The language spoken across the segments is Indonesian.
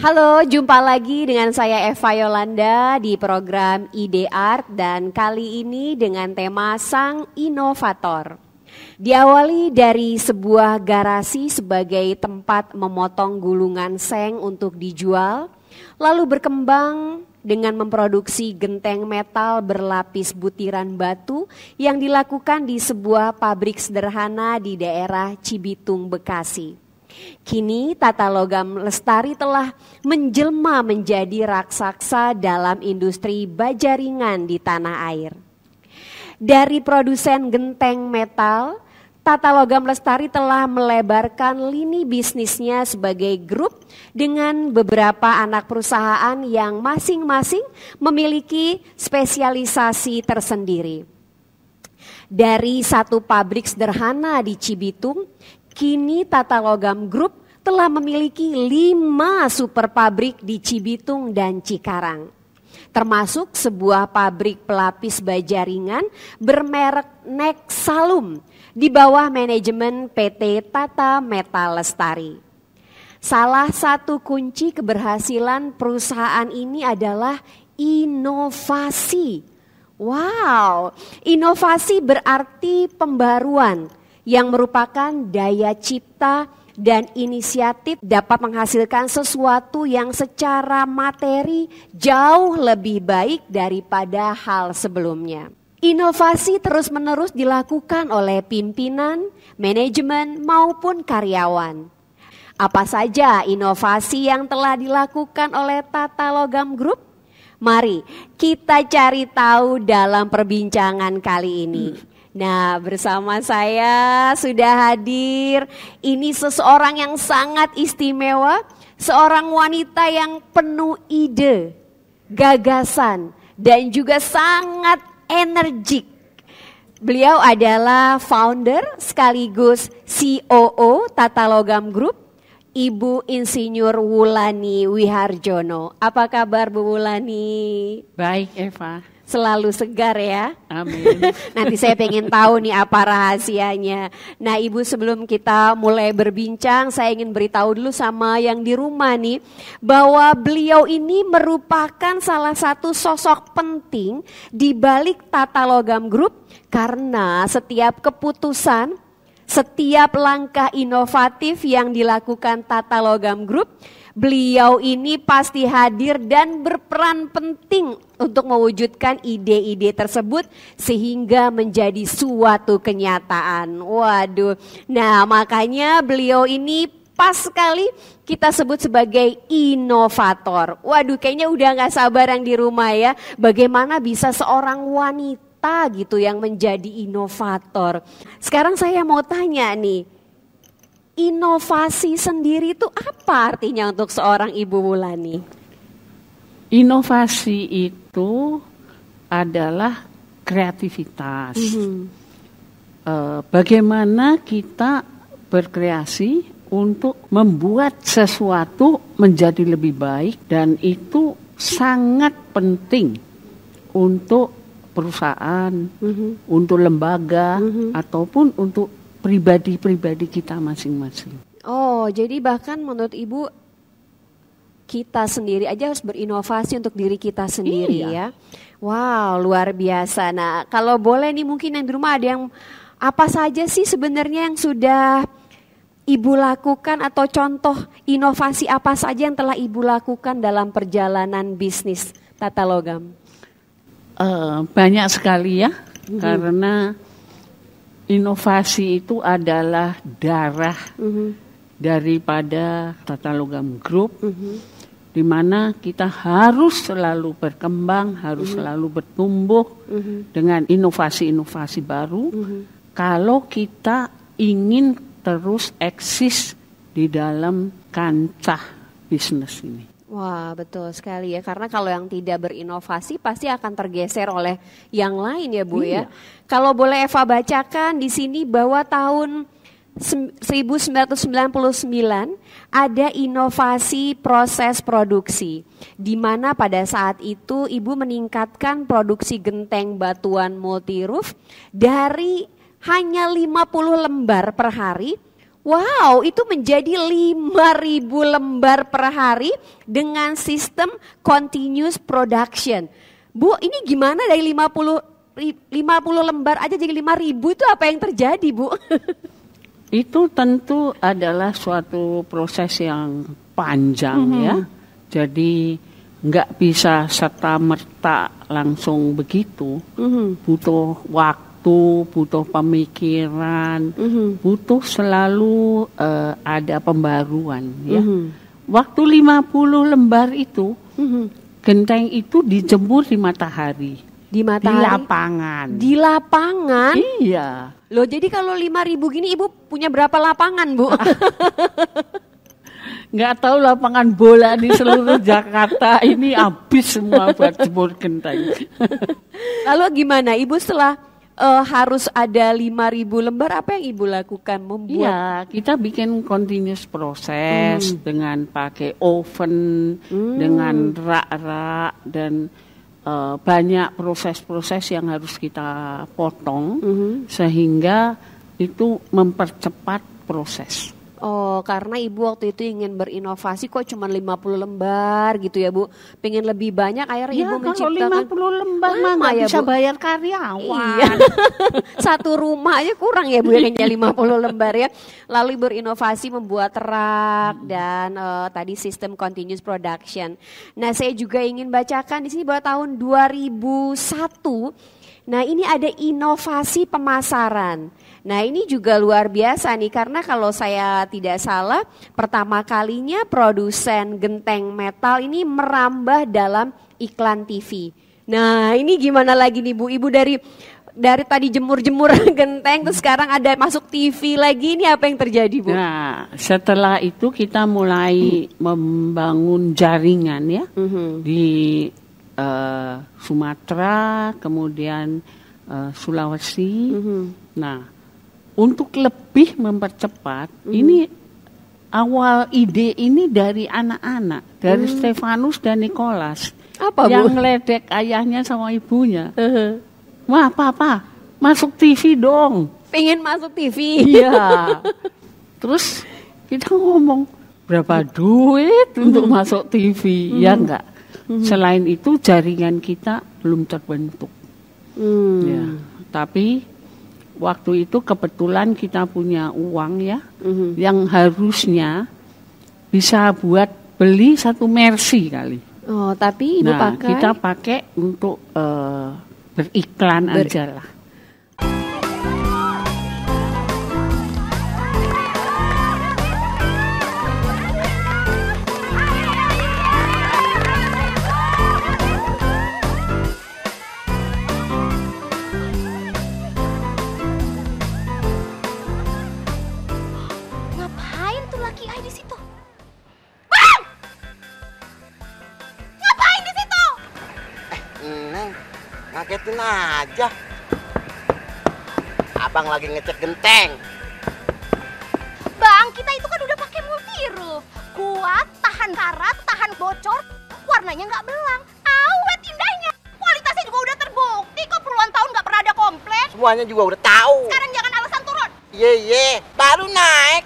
Halo, jumpa lagi dengan saya Eva Yolanda di program Ide Art dan kali ini dengan tema Sang Inovator. Diawali dari sebuah garasi sebagai tempat memotong gulungan seng untuk dijual, lalu berkembang dengan memproduksi genteng metal berlapis butiran batu yang dilakukan di sebuah pabrik sederhana di daerah Cibitung, Bekasi. Kini Tata Logam Lestari telah menjelma menjadi raksasa dalam industri baja ringan di tanah air. Dari produsen genteng metal, Tata Logam Lestari telah melebarkan lini bisnisnya sebagai grup dengan beberapa anak perusahaan yang masing-masing memiliki spesialisasi tersendiri. Dari satu pabrik sederhana di Cibitung, kini Tata Logam Group telah memiliki 5 super pabrik di Cibitung dan Cikarang. Termasuk sebuah pabrik pelapis baja ringan bermerek Nexalum di bawah manajemen PT Tata Metal Lestari. Salah satu kunci keberhasilan perusahaan ini adalah inovasi. Wow, inovasi berarti pembaruan yang merupakan daya cipta dan inisiatif dapat menghasilkan sesuatu yang secara materi jauh lebih baik daripada hal sebelumnya. Inovasi terus-menerus dilakukan oleh pimpinan, manajemen maupun karyawan. Apa saja inovasi yang telah dilakukan oleh Tata Logam Group? Mari kita cari tahu dalam perbincangan kali ini. Nah, bersama saya sudah hadir, ini seseorang yang sangat istimewa, seorang wanita yang penuh ide, gagasan, dan juga sangat energik. Beliau adalah founder sekaligus COO Tata Logam Group, Ibu Insinyur Wulani Wiharjono. Apa kabar Bu Wulani? Baik Eva. Selalu segar ya. Amin. Nanti saya pengen tahu nih apa rahasianya. Nah Ibu, sebelum kita mulai berbincang, saya ingin beritahu dulu sama yang di rumah nih, bahwa beliau ini merupakan salah satu sosok penting di balik Tata Logam Group, karena setiap keputusan, setiap langkah inovatif yang dilakukan Tata Logam Group, beliau ini pasti hadir dan berperan penting untuk mewujudkan ide-ide tersebut sehingga menjadi suatu kenyataan. Waduh, nah makanya beliau ini pas sekali kita sebut sebagai inovator. Waduh, kayaknya udah gak sabar yang di rumah ya, bagaimana bisa seorang wanita gitu yang menjadi inovator. Sekarang saya mau tanya nih, inovasi sendiri itu apa artinya untuk seorang Ibu Wulani? Inovasi itu adalah kreativitas. Bagaimana kita berkreasi untuk membuat sesuatu menjadi lebih baik, dan itu sangat penting untuk perusahaan, untuk lembaga, ataupun untuk pribadi-pribadi kita masing-masing. Oh, jadi bahkan menurut Ibu, kita sendiri aja harus berinovasi untuk diri kita sendiri ya. Wow, luar biasa. Nah, kalau boleh nih mungkin yang di rumah ada yang apa saja sih sebenarnya yang sudah Ibu lakukan, atau contoh inovasi apa saja yang telah Ibu lakukan dalam perjalanan bisnis Tata Logam? Banyak sekali ya, karena inovasi itu adalah darah daripada Tata Logam Group, di mana kita harus selalu berkembang, harus selalu bertumbuh dengan inovasi-inovasi baru, kalau kita ingin terus eksis di dalam kancah bisnis ini. Wah, betul sekali ya. Karena kalau yang tidak berinovasi pasti akan tergeser oleh yang lain ya, Bu ya. Iya. Kalau boleh Eva bacakan di sini bahwa tahun 1999 ada inovasi proses produksi, di mana pada saat itu Ibu meningkatkan produksi genteng batuan multi roof dari hanya 50 lembar per hari. Wow, itu menjadi 5.000 lembar per hari dengan sistem continuous production. Bu, ini gimana dari 50 lembar aja jadi 5.000, itu apa yang terjadi, Bu? Itu tentu adalah suatu proses yang panjang ya. Jadi nggak bisa serta-merta langsung begitu. Butuh waktu, butuh pemikiran, butuh selalu ada pembaruan ya. Waktu 50 lembar itu, genteng itu dijemur di matahari. Di matahari? Di lapangan. Di lapangan? Iya. Loh, jadi kalau 5.000 gini Ibu punya berapa lapangan, Bu? Nggak tahu, lapangan bola di seluruh Jakarta ini habis semua buat jemur genteng. Lalu gimana Ibu setelah harus ada 5.000 lembar, apa yang Ibu lakukan? Membuat? Iya, kita bikin continuous proses dengan pakai oven, dengan rak-rak dan banyak proses-proses yang harus kita potong sehingga itu mempercepat proses. Oh, karena Ibu waktu itu ingin berinovasi, kok cuma 50 lembar gitu ya, Bu. Pengen lebih banyak, akhirnya Ya, Ibu menciptakan. kalau 50 lembar mah nggak ya, bisa Bu? bayar karyawan. Iya. Satu rumah aja kurang ya, Bu, ya, kayaknya 50 lembar ya. Lalu berinovasi membuat rak dan tadi sistem continuous production. Nah, saya juga ingin bacakan di sini bahwa tahun 2001, nah ini ada inovasi pemasaran. Nah, ini juga luar biasa nih, karena kalau saya tidak salah pertama kalinya produsen genteng metal ini merambah dalam iklan TV. Nah, ini gimana lagi nih, Bu? Ibu dari tadi jemur-jemur genteng terus sekarang ada masuk TV lagi, ini apa yang terjadi, Bu? Nah, setelah itu kita mulai membangun jaringan ya di Sumatera, kemudian Sulawesi. Nah, untuk lebih mempercepat, ini awal ide ini dari anak-anak, dari Stefanus dan Nicholas. Apa, yang Bu? ngeledek ayahnya sama ibunya. Wah, papa, masuk TV dong. Pengen masuk TV. Iya. Terus kita ngomong, berapa duit untuk masuk TV? Ya enggak. Selain itu jaringan kita belum terbentuk. Ya, tapi waktu itu kebetulan kita punya uang ya, yang harusnya bisa buat beli satu Mercy kali. Oh, tapi Ibu Nah, pakai? kita pakai untuk beriklan aja lah. Ngapain tuh laki ay di situ? Bang! Ngapain di situ? Neng, ngagetin aja. Abang lagi ngecek genteng. Bang, kita itu kan udah pakai multi roof. Kuat, tahan karat, tahan bocor, warnanya nggak belang. Awet indahnya. Kualitasnya juga udah terbukti kok, puluhan tahun nggak pernah ada komplain. Semuanya juga udah tahu. Sekarang jangan alasan turun. Ye, baru naik.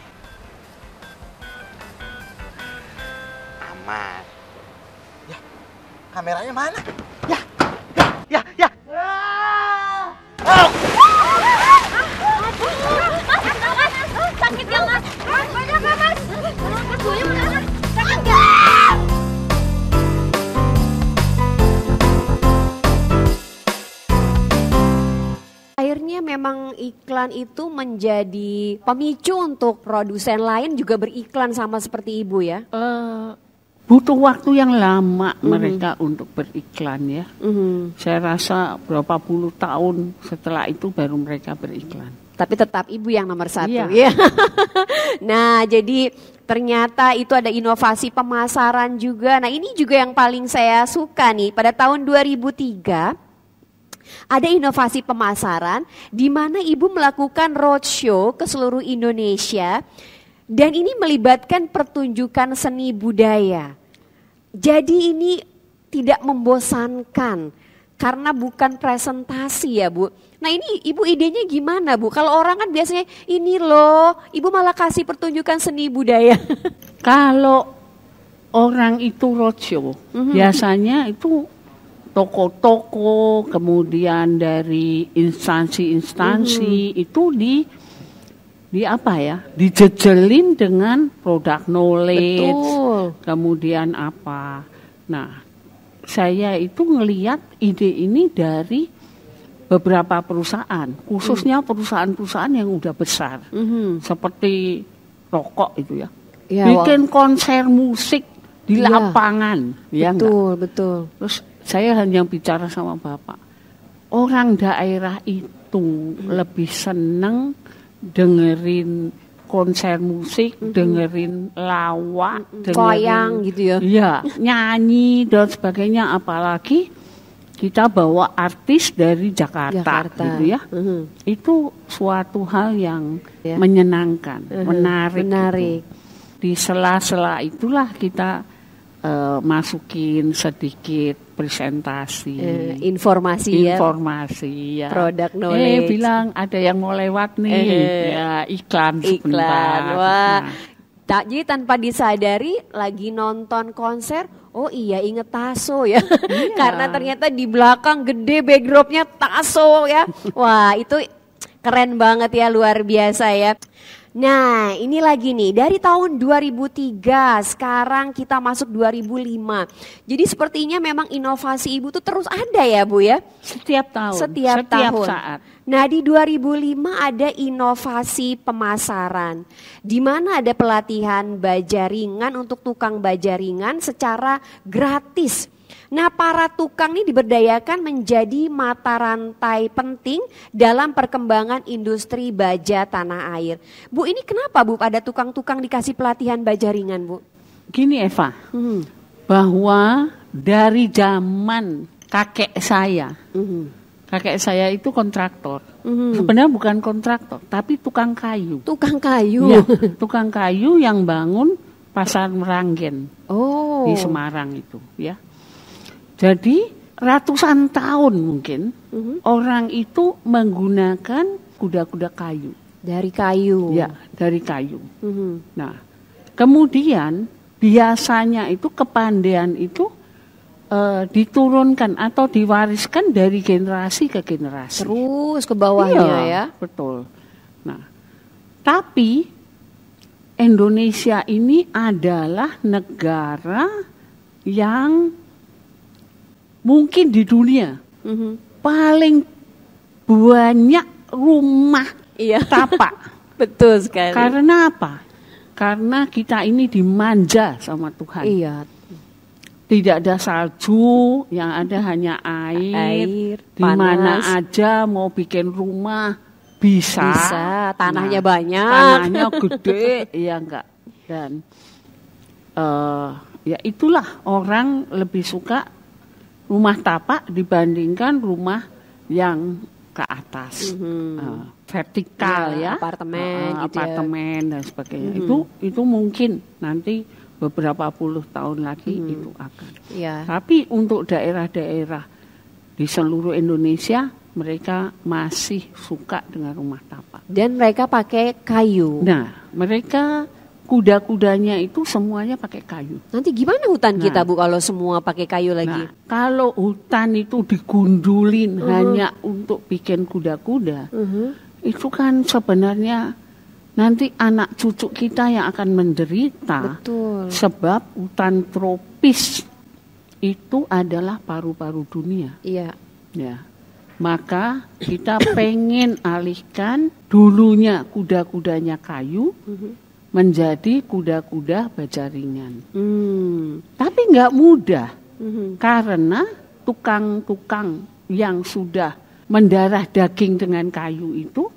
Aman. Ya, kameranya mana? Ya. Oh! Mas, sakit ya mas? Banyak nggak mas? Aduhnya mana mas? Sakit nggak? Akhirnya memang iklan itu menjadi pemicu untuk produsen lain juga beriklan sama seperti Ibu ya? Butuh waktu yang lama mereka untuk beriklan ya. Saya rasa berapa puluh tahun setelah itu baru mereka beriklan. Tapi tetap Ibu yang nomor 1 Iya. ya. Nah, jadi Ternyata itu ada inovasi pemasaran juga. Nah, ini juga yang paling saya suka nih. Pada tahun 2003 ada inovasi pemasaran di mana Ibu melakukan roadshow ke seluruh Indonesia dan ini melibatkan pertunjukan seni budaya. Jadi ini tidak membosankan karena bukan presentasi ya Bu. Nah ini Ibu idenya gimana Bu? Kalau orang kan biasanya ini loh, Ibu malah kasih pertunjukan seni budaya. Kalau orang itu roadshow, biasanya itu toko-toko, kemudian dari instansi-instansi itu di apa ya? Dijejelin dengan produk knowledge. Betul. Kemudian apa? Nah, saya itu ngelihat ide ini dari beberapa perusahaan, khususnya perusahaan-perusahaan yang udah besar, seperti rokok itu ya, bikin konser musik di lapangan, ya betul, betul. Terus saya hanya bicara sama Bapak, orang daerah itu lebih seneng dengerin konser musik, dengerin lawak, koyang gitu ya. Iya, nyanyi dan sebagainya, apalagi kita bawa artis dari Jakarta. Gitu ya. Itu suatu hal yang menyenangkan, menarik. Gitu. Di sela-sela itulah kita masukin sedikit presentasi, informasi ya, produk knowledge. Bilang ada yang mau lewat nih, ya iklan sebentar. Wah. Jadi tanpa disadari lagi nonton konser, oh iya inget Taso ya. Iya. Karena ternyata di belakang gede backdropnya Taso ya. Wah itu keren banget ya, luar biasa ya. Nah ini lagi nih dari tahun 2003 sekarang kita masuk 2005. Jadi sepertinya memang inovasi Ibu tuh terus ada ya Bu ya? Setiap tahun. Setiap saat. Nah di 2005 ada inovasi pemasaran. Di mana ada pelatihan bajaringan untuk tukang bajaringan secara gratis. Nah para tukang ini diberdayakan menjadi mata rantai penting dalam perkembangan industri baja tanah air. Bu ini kenapa Bu ada tukang-tukang dikasih pelatihan bajaringan Bu? Gini Eva, bahwa dari zaman kakek saya itu kontraktor. Sebenarnya bukan kontraktor tapi tukang kayu. Tukang kayu? Ya, tukang kayu yang bangun pasar Meranggen di Semarang itu ya. Jadi ratusan tahun mungkin orang itu menggunakan kuda-kuda kayu. Dari kayu? Ya, dari kayu. Nah, kemudian biasanya itu kepandaian itu diturunkan atau diwariskan dari generasi ke generasi. Terus ke bawahnya ya? Betul. Nah, tapi Indonesia ini adalah negara yang mungkin di dunia paling banyak rumah tapak. Betul sekali. Karena apa? Karena kita ini dimanja sama Tuhan. Iya. Tidak ada salju, yang ada hanya air. Di mana aja mau bikin rumah bisa. Tanahnya banyak. Tanahnya gede, ya enggak. Dan ya itulah orang lebih suka rumah tapak dibandingkan rumah yang ke atas, vertikal ya, apartemen dan sebagainya. Itu mungkin nanti beberapa puluh tahun lagi itu akan. Tapi untuk daerah-daerah di seluruh Indonesia mereka masih suka dengan rumah tapak. Dan mereka pakai kayu. Nah, mereka kuda-kudanya itu semuanya pakai kayu. Nanti gimana hutan kita Bu kalau semua pakai kayu lagi? Nah, kalau hutan itu digundulin hanya untuk bikin kuda-kuda, itu kan sebenarnya nanti anak cucu kita yang akan menderita. Betul. Sebab hutan tropis itu adalah paru-paru dunia. Iya. Ya. Maka kita pengen alihkan dulunya kuda-kudanya kayu, menjadi kuda-kuda bajaringan. Tapi nggak mudah, karena tukang-tukang yang sudah mendarah daging dengan kayu itu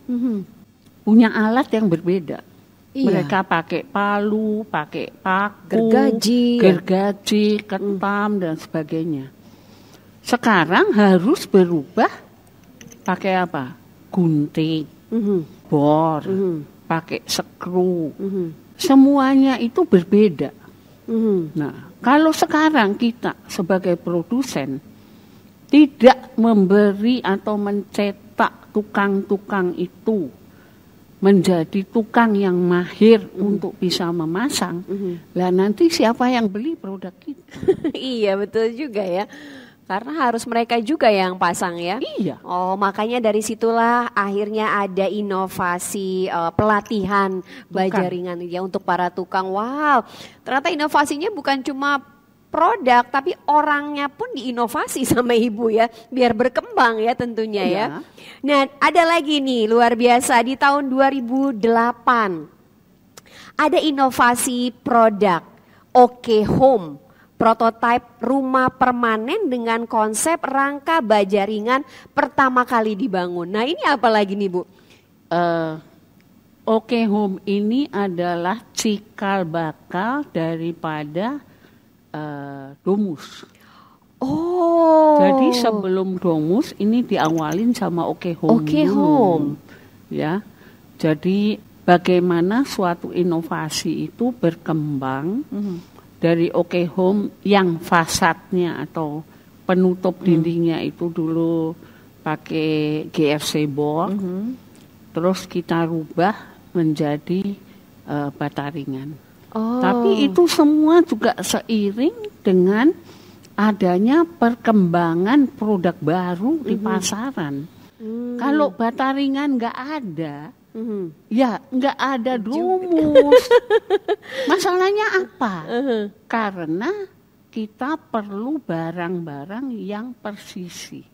punya alat yang berbeda. Iya. Mereka pakai palu, pakai paku, gergaji, ketam dan sebagainya. Sekarang harus berubah pakai apa? Gunting, bor, pakai skru. Semuanya itu berbeda. Nah, kalau sekarang kita sebagai produsen tidak memberi atau mencetak tukang-tukang itu menjadi tukang yang mahir untuk bisa memasang, lah nanti siapa yang beli produk kita? Iya, betul juga ya. Karena harus mereka juga yang pasang ya. Iya. Oh, makanya dari situlah akhirnya ada inovasi pelatihan baja ringan ya untuk para tukang. Wow, ternyata inovasinya bukan cuma produk, tapi orangnya pun diinovasi sama ibu ya, biar berkembang ya tentunya ya. Nah, ada lagi nih luar biasa di tahun 2008 ada inovasi produk Oke Home, prototipe rumah permanen dengan konsep rangka baja ringan pertama kali dibangun. Nah, ini apa lagi nih Bu? Oke Home ini adalah cikal bakal daripada Domus. Oh. Jadi sebelum Domus ini diawalin sama Oke Home. Oke Home. Ya. Jadi bagaimana suatu inovasi itu berkembang dari Oke Home yang fasadnya atau penutup dindingnya itu dulu pakai GRC board. Terus kita rubah menjadi bata ringan. Oh. Tapi itu semua juga seiring dengan adanya perkembangan produk baru di pasaran. Kalau bata ringan nggak ada, ya nggak ada Domus. Masalahnya apa? Karena kita perlu barang-barang yang persisi.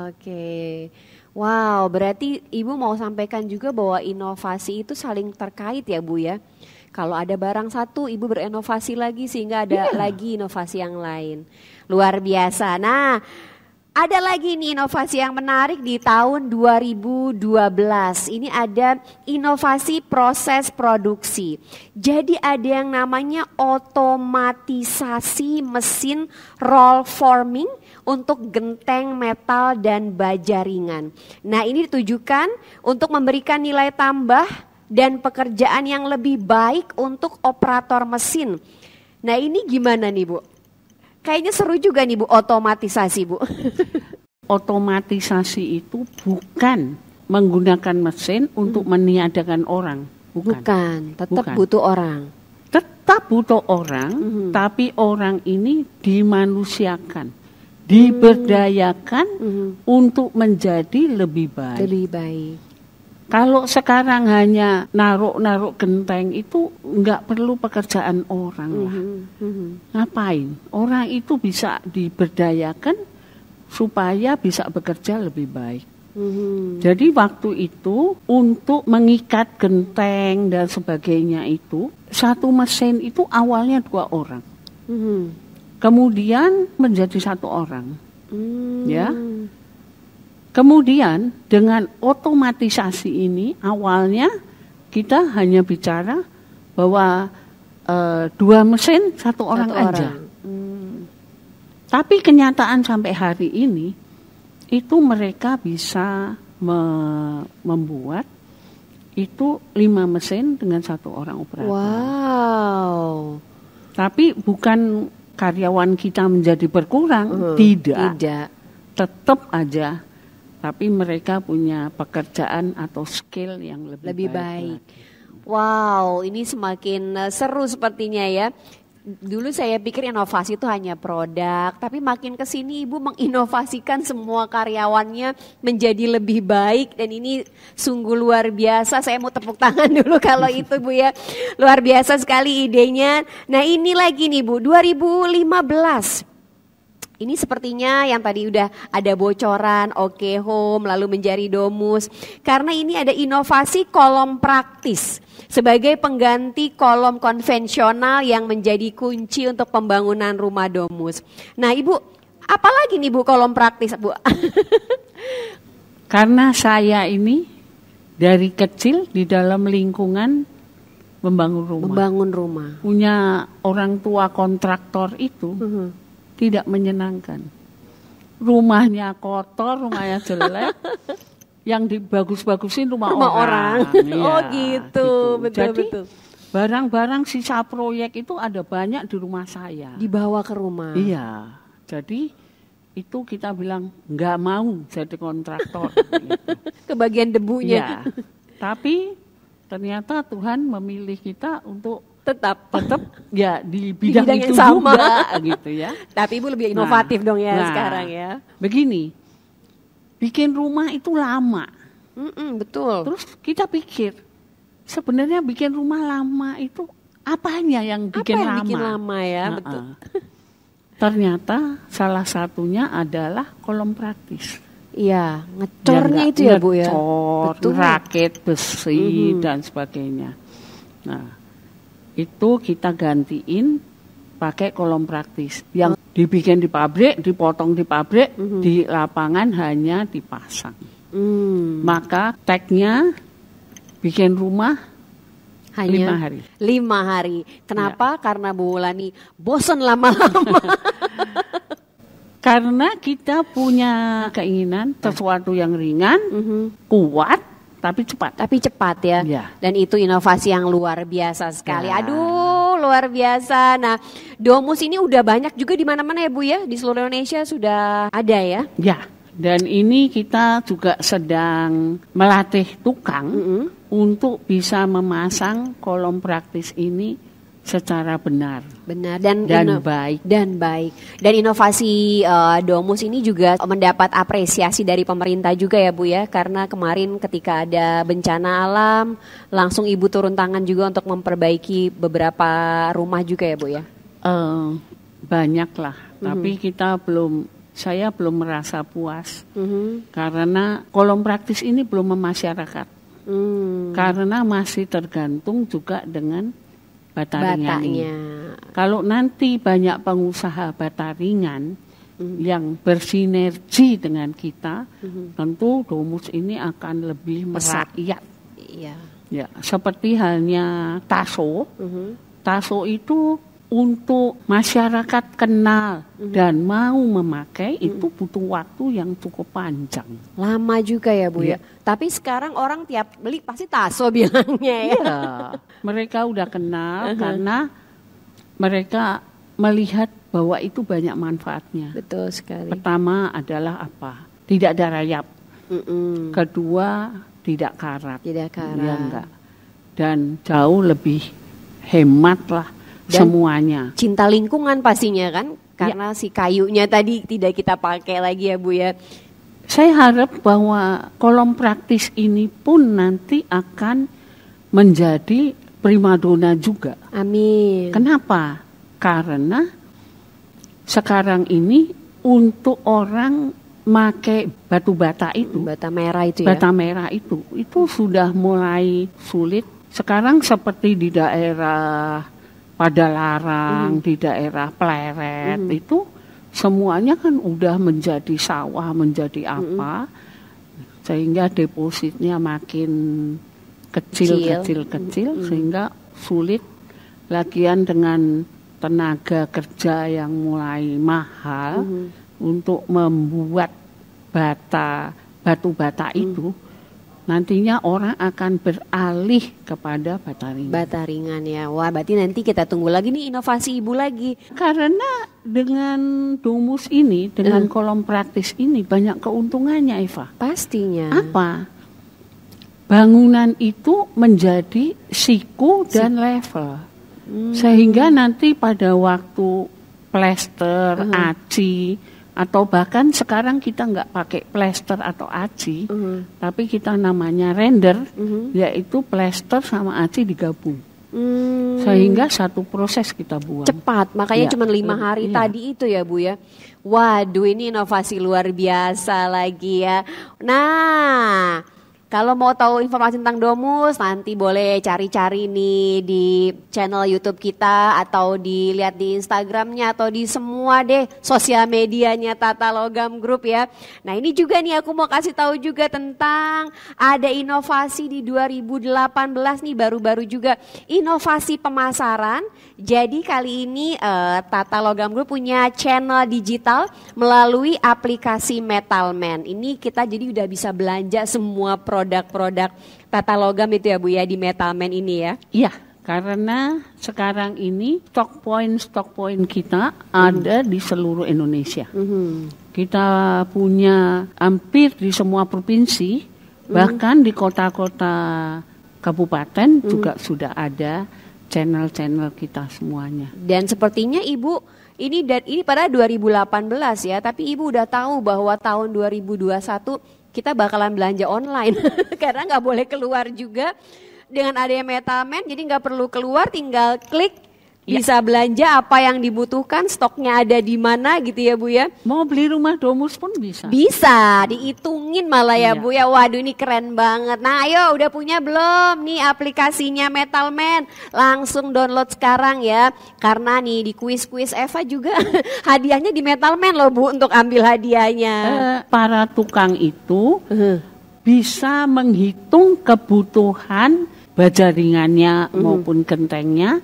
Oke. Wow, berarti Ibu mau sampaikan juga bahwa inovasi itu saling terkait ya Bu ya. Kalau ada barang satu, Ibu berinovasi lagi sehingga ada lagi inovasi yang lain. Luar biasa. Nah, ada lagi nih inovasi yang menarik di tahun 2012. Ini ada inovasi proses produksi. Jadi ada yang namanya otomatisasi mesin roll forming untuk genteng metal dan baja ringan. Nah, ini ditujukan untuk memberikan nilai tambah dan pekerjaan yang lebih baik untuk operator mesin. Nah, ini gimana nih Bu? Kayaknya seru juga nih Bu, otomatisasi Bu. Otomatisasi itu bukan menggunakan mesin untuk meniadakan orang. Bukan, tetap butuh orang. Tetap butuh orang, tapi orang ini dimanusiakan, diberdayakan untuk menjadi lebih baik. Lebih baik. Kalau sekarang hanya naruh genteng itu nggak perlu pekerjaan orang lah. Ngapain? Orang itu bisa diberdayakan supaya bisa bekerja lebih baik. Jadi waktu itu untuk mengikat genteng dan sebagainya itu, satu mesin itu awalnya 2 orang. Kemudian menjadi 1 orang. Ya. Kemudian dengan otomatisasi ini awalnya kita hanya bicara bahwa 2 mesin 1 orang aja. Tapi kenyataan sampai hari ini itu mereka bisa membuat itu 5 mesin dengan 1 orang operator. Wow. Tapi bukan karyawan kita menjadi berkurang, tidak. Tetap aja. Tapi mereka punya pekerjaan atau skill yang lebih baik. Wow, ini semakin seru sepertinya ya. Dulu saya pikir inovasi itu hanya produk, tapi makin ke sini Ibu menginovasikan semua karyawannya menjadi lebih baik dan ini sungguh luar biasa. Saya mau tepuk tangan dulu kalau itu Bu ya. Luar biasa sekali idenya. Nah, ini lagi nih Bu, 2015. Ini sepertinya yang tadi udah ada bocoran, Oke Home, lalu menjadi Domus. Karena ini ada inovasi kolom praktis sebagai pengganti kolom konvensional yang menjadi kunci untuk pembangunan rumah Domus. Nah Ibu, apalagi nih Bu kolom praktis Bu? Karena saya ini dari kecil di dalam lingkungan membangun rumah. Membangun rumah. Punya orang tua kontraktor itu tidak menyenangkan. Rumahnya kotor, rumahnya jelek, yang dibagus-bagusin rumah orang. Iya, Oh gitu. Betul, Jadi betul. barang-barang sisa proyek itu ada banyak di rumah saya. Dibawa ke rumah. Iya, jadi itu kita bilang nggak mau jadi kontraktor. Gitu. Kebagian debunya. Iya, tapi ternyata Tuhan memilih kita untuk Tetap ya di bidang bidang itu yang sama. juga gitu ya. Tapi Ibu lebih inovatif dong ya Nah, sekarang ya. Begini, bikin rumah itu lama. Betul. Terus kita pikir, sebenarnya bikin rumah lama itu apanya yang bikin Apa yang lama? bikin lama ya, Nah, betul. Ternyata salah satunya adalah kolom praktis. Iya, ngecornya itu ya Bu ya. Ngecor, Betul. rakit besi dan sebagainya. Nah, itu kita gantiin pakai kolom praktis yang dibikin di pabrik, dipotong di pabrik, di lapangan hanya dipasang. Maka tagnya bikin rumah Hanya 5 hari. 5 hari. Kenapa? Karena Bu Wulandari bosan lama-lama. Karena kita punya keinginan sesuatu yang ringan, kuat, tapi cepat. Tapi cepat ya. Ya. Dan itu inovasi yang luar biasa sekali. Ya. Aduh, luar biasa. Nah, Domus ini udah banyak juga di mana-mana ya Bu ya. Di seluruh Indonesia sudah ada ya. Ya, dan ini kita juga sedang melatih tukang untuk bisa memasang kolom praktis ini secara benar Benar dan baik. Dan baik. Dan inovasi Domus ini juga mendapat apresiasi dari pemerintah juga ya Bu ya. Karena kemarin ketika ada bencana alam, langsung Ibu turun tangan juga untuk memperbaiki beberapa rumah juga ya Bu ya. Banyak lah, tapi saya belum merasa puas karena kolom praktis ini belum memasyarakat. Karena masih tergantung juga dengan bata ringan ini. Batanya. Kalau nanti banyak pengusaha bata ringan yang bersinergi dengan kita, tentu Domus ini akan lebih merakyat. Iya. Ya, seperti halnya Taso. Taso itu untuk masyarakat kenal dan mau memakai itu butuh waktu yang cukup panjang. Lama juga ya Bu ya. Tapi sekarang orang tiap beli pasti Taso bilangnya ya. Ya, mereka udah kenal karena mereka melihat bahwa itu banyak manfaatnya. Betul sekali. Pertama adalah apa? Tidak ada rayap. Kedua, tidak karat. Tidak karat. Ya enggak. Dan jauh lebih hemat lah Dan semuanya. Cinta lingkungan pastinya kan. Karena si kayunya tadi tidak kita pakai lagi ya Bu ya. Saya harap bahwa kolom praktis ini pun nanti akan menjadi primadona juga. Amin. Kenapa? Karena sekarang ini untuk orang make batu bata itu, Bata merah itu ya. bata merah itu sudah mulai sulit. Sekarang seperti di daerah Padalarang, di daerah Pleret itu semuanya kan udah menjadi sawah, menjadi apa, sehingga depositnya makin kecil, sehingga sulit. Lagian dengan tenaga kerja yang mulai mahal untuk membuat batu bata itu, nantinya orang akan beralih kepada bata ringan. Bata ringan ya. Wah, berarti nanti kita tunggu lagi nih inovasi Ibu lagi. Karena dengan Domus ini, dengan kolom praktis ini banyak keuntungannya, Eva. Pastinya. Apa? Bangunan itu menjadi siku dan level. Sehingga nanti pada waktu plester, aci, atau bahkan sekarang kita nggak pakai plester atau aci, tapi kita namanya render, yaitu plester sama aci digabung. Sehingga satu proses kita buang. Cepat, makanya Ya, cuma 5 hari iya. tadi itu ya Bu ya. Waduh, ini inovasi luar biasa lagi ya. Nah, Kalau mau tahu informasi tentang Domus, nanti boleh cari-cari nih di channel YouTube kita atau dilihat di Instagramnya atau di semua deh sosial medianya Tata Logam Group ya. Nah ini juga nih aku mau kasih tahu juga tentang ada inovasi di 2018 nih baru-baru juga inovasi pemasaran. Jadi kali ini Tata Logam Group punya channel digital melalui aplikasi Metalman. Ini kita jadi udah bisa belanja semua produk-produk Tata Logam itu ya Bu ya di Metalman ini ya. Iya, karena sekarang ini stock point kita ada di seluruh Indonesia. Kita punya hampir di semua provinsi, bahkan di kota-kota kabupaten juga sudah ada channel-channel kita semuanya. Dan sepertinya Ibu ini pada 2018 ya, tapi Ibu udah tahu bahwa tahun 2021 kita bakalan belanja online karena nggak boleh keluar juga. Dengan adanya Metalman jadi nggak perlu keluar, tinggal klik bisa belanja apa yang dibutuhkan, stoknya ada di mana gitu ya Bu ya. Mau beli rumah Domus pun bisa. Bisa dihitungin malah ya Iya. Bu ya. Waduh ini keren banget. Nah ayo udah punya belum nih aplikasinya Metalman? Langsung download sekarang ya. Karena nih di kuis-kuis Eva juga hadiahnya di Metalman loh Bu untuk ambil hadiahnya. Para tukang itu bisa menghitung kebutuhan baja ringannya maupun gentengnya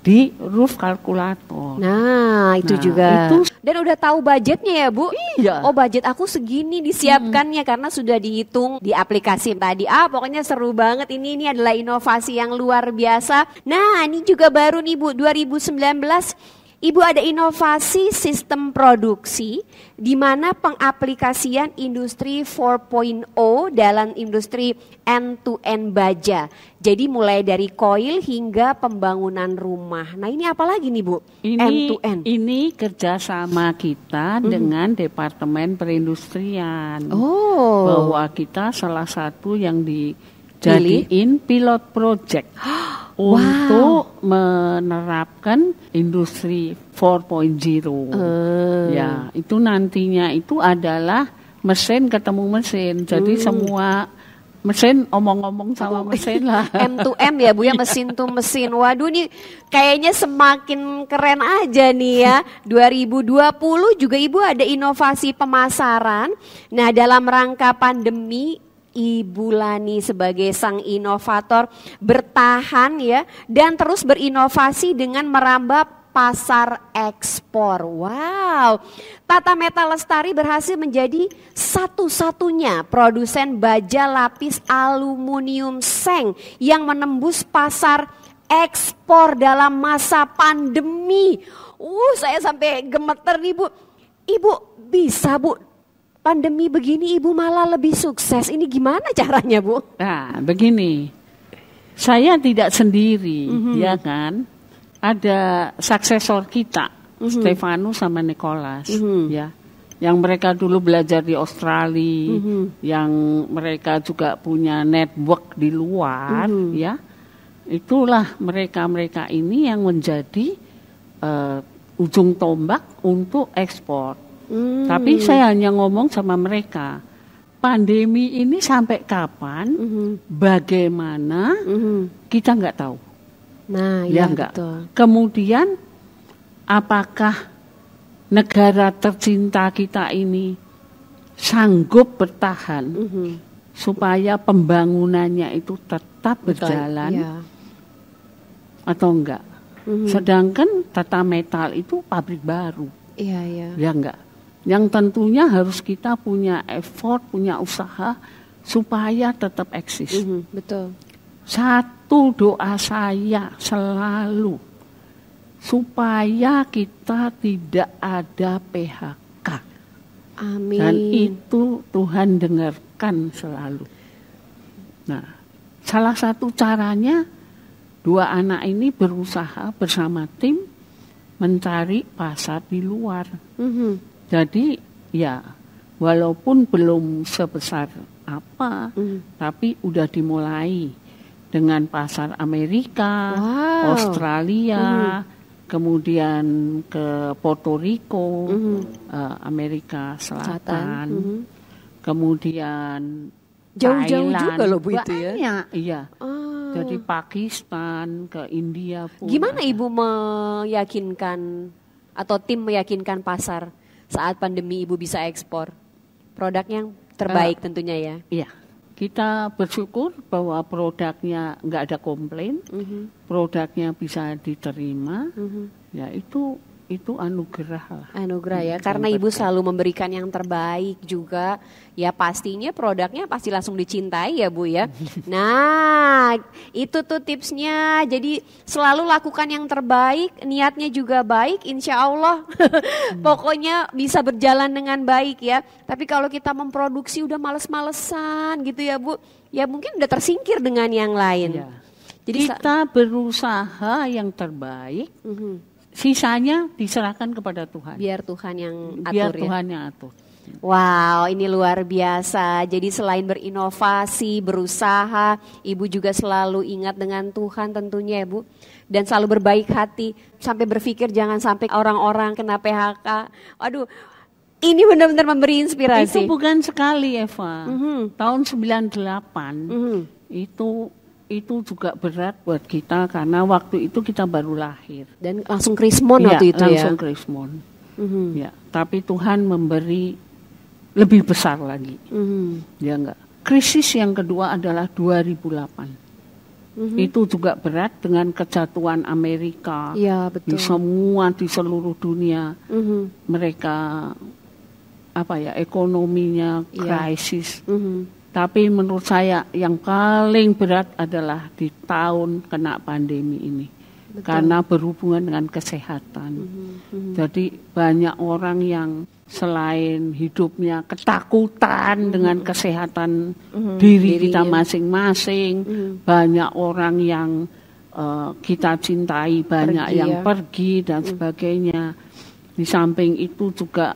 di roof kalkulator. Nah itu Nah, juga. itu- Dan udah tahu budgetnya ya Bu? Iya. Oh budget aku segini disiapkannya karena sudah dihitung di aplikasi tadi. Pokoknya seru banget ini adalah inovasi yang luar biasa. Nah ini juga baru nih Bu 2019. Ibu ada inovasi sistem produksi di mana pengaplikasian industri 4.0 dalam industri end-to-end baja. Jadi mulai dari koil hingga pembangunan rumah. Nah ini apa lagi nih Bu? End-to-end. Ini kerjasama kita dengan Departemen Perindustrian. Oh. Bahwa kita salah satu yang dijadiin pilot project untuk menerapkan industri 4.0. Ya, itu nantinya itu adalah mesin ketemu mesin. Jadi semua mesin omong-omong sama mesin lah. M2M ya Bu ya, mesin to mesin. Waduh nih kayaknya semakin keren aja nih ya. 2020 juga Ibu ada inovasi pemasaran. Nah dalam rangka pandemi Ibu Lani sebagai sang inovator bertahan ya dan terus berinovasi dengan merambah pasar ekspor. Wow, Tata Metal Lestari berhasil menjadi satu-satunya produsen baja lapis aluminium seng yang menembus pasar ekspor dalam masa pandemi. Saya sampai gemeter nih Bu. Ibu bisa Bu, pandemi begini Ibu malah lebih sukses. Ini gimana caranya Bu? Nah, begini. Saya tidak sendiri, ya kan? Ada suksesor kita, Stefanus sama Nicholas, ya. Yang mereka dulu belajar di Australia, yang mereka juga punya network di luar, ya. Itulah mereka ini yang menjadi ujung tombak untuk ekspor. Tapi saya hanya ngomong sama mereka, pandemi ini sampai kapan, bagaimana, kita nggak tahu. Nah, Ya ya enggak. betul. Kemudian apakah negara tercinta kita ini sanggup bertahan supaya pembangunannya itu tetap berjalan Ya. atau enggak? Sedangkan Tata Metal itu pabrik baru, Iya, iya. ya enggak? Yang tentunya harus kita punya effort, punya usaha supaya tetap eksis. Betul. Satu doa saya selalu supaya kita tidak ada PHK. Amin. Dan itu Tuhan dengarkan selalu. Nah, salah satu caranya dua anak ini berusaha bersama tim mencari pasar di luar. Jadi ya walaupun belum sebesar apa, tapi udah dimulai. Dengan pasar Amerika, Wow. Australia, kemudian ke Puerto Rico, Amerika Selatan, kemudian Jauh-jauh Thailand, juga loh Bu itu ya. banyak, iya. Ah. Dari Pakistan ke India pun. Gimana ada. Ibu meyakinkan atau tim meyakinkan pasar saat pandemi Ibu bisa ekspor produk yang terbaik tentunya ya? Iya, kita bersyukur bahwa produknya nggak ada komplain, produknya bisa diterima, ya itu anugerah lah. Anugerah ya, karena Ibu selalu memberikan yang terbaik juga. Ya pastinya produknya pasti langsung dicintai ya Bu ya. Nah itu tuh tipsnya. Jadi selalu lakukan yang terbaik, niatnya juga baik, insya Allah. Pokoknya bisa berjalan dengan baik ya. Tapi kalau kita memproduksi udah males-malesan gitu ya Bu, ya mungkin udah tersingkir dengan yang lain. Ya. Jadi Kita berusaha yang terbaik, sisanya diserahkan kepada Tuhan. biar Tuhan yang atur Biar ya. Tuhan yang atur. Wow, ini luar biasa. Jadi selain berinovasi, berusaha, Ibu juga selalu ingat dengan Tuhan tentunya ya Bu. Dan selalu berbaik hati, sampai berpikir jangan sampai orang-orang kena PHK. Aduh, ini benar-benar memberi inspirasi. Itu bukan sekali Eva. Tahun 98 itu juga berat buat kita karena waktu itu kita baru lahir. Dan langsung krismon Iya, waktu itu langsung ya. krismon. Ya, tapi Tuhan memberi lebih besar lagi. Ya enggak. Krisis yang kedua adalah 2008. Itu juga berat dengan kejatuhan Amerika. Iya, betul. Di seluruh dunia. Mereka ekonominya krisis. Tapi menurut saya yang paling berat adalah di tahun kena pandemi ini. Karena berhubungan dengan kesehatan. Jadi banyak orang yang selain hidupnya ketakutan dengan kesehatan diri kita masing-masing, banyak orang yang kita cintai, banyak yang pergi dan sebagainya. Di samping itu juga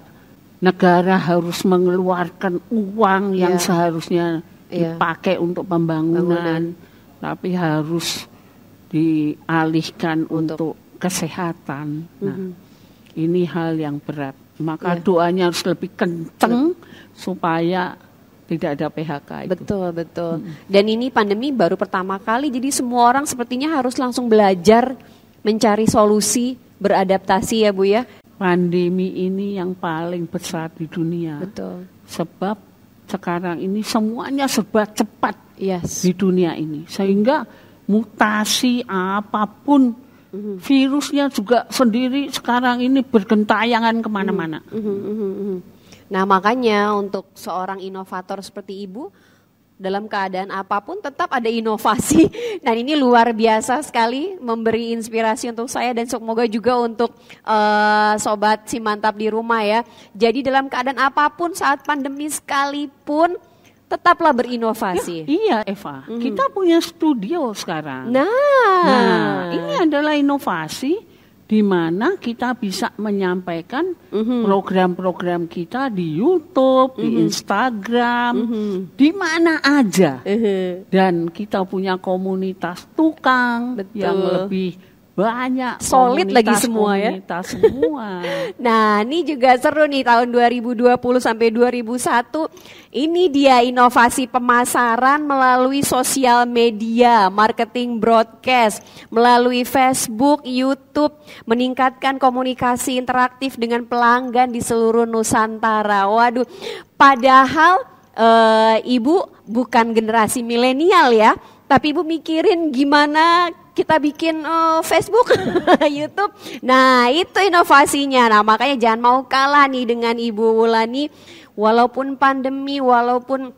negara harus mengeluarkan uang yang seharusnya dipakai untuk pembangunan, tapi harus dialihkan untuk kesehatan. Nah, ini hal yang berat. Maka doanya harus lebih kenceng supaya tidak ada PHK itu. Betul. Dan ini pandemi baru pertama kali, jadi semua orang sepertinya harus langsung belajar mencari solusi, beradaptasi ya Bu ya. Pandemi ini yang paling besar di dunia. Betul. Sebab sekarang ini semuanya serba cepat Yes. di dunia ini. Sehingga mutasi apapun, virusnya juga sendiri sekarang ini bergentayangan kemana-mana. Nah makanya untuk seorang inovator seperti Ibu, dalam keadaan apapun tetap ada inovasi. Dan ini luar biasa sekali, memberi inspirasi untuk saya dan semoga juga untuk sobat Simantap di rumah ya. Jadi dalam keadaan apapun saat pandemi sekalipun tetaplah berinovasi. Iya Eva, kita punya studio sekarang. Nah, ini adalah inovasi di mana kita bisa menyampaikan program-program kita di YouTube, di Instagram, di mana aja. Dan kita punya komunitas tukang yang lebih banyak, solid lagi semua ya. Komunitas semua. Nah, ini juga seru nih tahun 2020 sampai 2001. Ini dia inovasi pemasaran melalui sosial media, marketing broadcast, melalui Facebook, YouTube, meningkatkan komunikasi interaktif dengan pelanggan di seluruh Nusantara. Waduh, padahal Ibu bukan generasi milenial ya, tapi Ibu mikirin gimana kita bikin Facebook, YouTube. Nah itu inovasinya. Nah makanya jangan mau kalah nih dengan Ibu Wulani. Walaupun pandemi, walaupun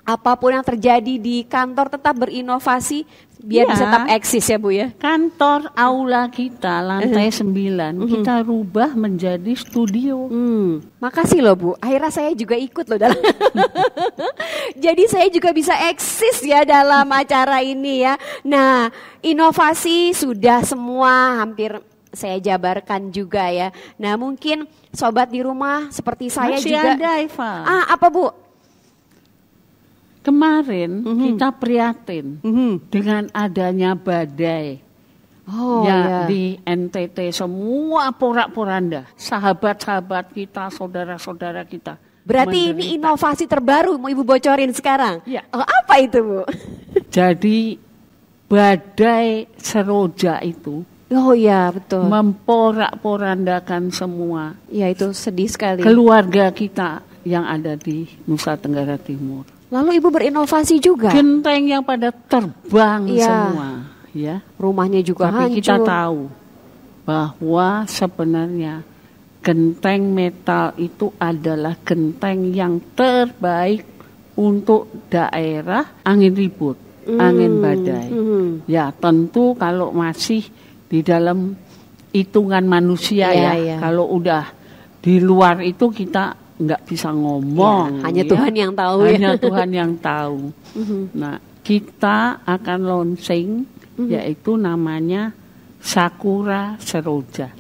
apapun yang terjadi di kantor tetap berinovasi biar bisa tetap eksis ya Bu ya. Kantor aula kita lantai 9 kita rubah menjadi studio. Makasih loh Bu, akhirnya saya juga ikut loh dalam. Jadi saya juga bisa eksis ya dalam acara ini ya. Nah inovasi sudah semua hampir saya jabarkan juga ya. Nah mungkin sobat di rumah seperti saya Masih juga. ada Eva. Apa Bu? Kemarin kita prihatin dengan adanya badai. Di NTT semua porak-poranda, sahabat-sahabat kita, saudara-saudara kita Berarti ini inovasi terbaru mau Ibu bocorin sekarang? Ya. Apa itu, Bu? Jadi badai seroja itu Oh iya, betul. memporak-porandakan semua Ya, itu sedih sekali. keluarga kita yang ada di Nusa Tenggara Timur. Lalu Ibu berinovasi juga. Genteng yang pada terbang Iya. semua, ya. Rumahnya juga Tapi hancur. kita tahu bahwa sebenarnya genteng metal itu adalah genteng yang terbaik untuk daerah angin ribut, angin badai. Ya, tentu kalau masih di dalam hitungan manusia Iya, ya. iya. Kalau udah di luar itu kita nggak bisa ngomong. Ya, hanya ya. Tuhan yang tahu ya. Hanya Tuhan yang tahu. Nah, kita akan launching yaitu namanya Sakura Seroja.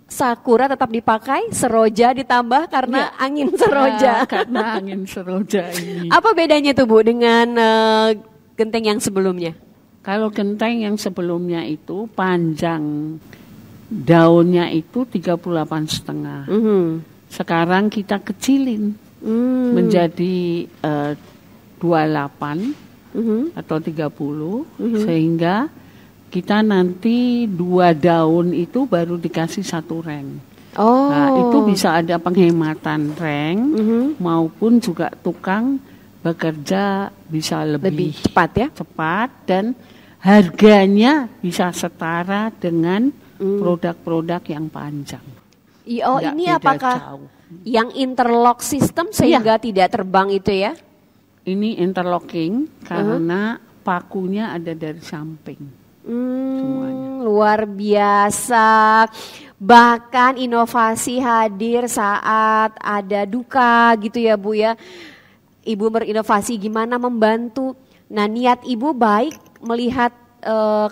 Sakura tetap dipakai, seroja ditambah karena angin seroja. Ya, karena angin seroja ini. Apa bedanya tuh, Bu, dengan genteng yang sebelumnya? Kalau genteng yang sebelumnya itu panjang daunnya itu 38,5. Sekarang kita kecilin menjadi 28 atau 30 sehingga kita nanti 2 daun itu baru dikasih 1 reng. Oh. Nah, itu bisa ada penghematan reng maupun juga tukang bekerja bisa Lebih lebih cepat ya? cepat dan harganya bisa setara dengan produk-produk yang panjang. Oh, Nggak ini beda apakah jauh. yang interlock system sehingga tidak terbang itu ya? Ini interlocking karena pakunya ada dari samping. Semuanya. Luar biasa. Bahkan inovasi hadir saat ada duka gitu ya, Bu ya. Ibu berinovasi gimana membantu. Nah, niat Ibu baik melihat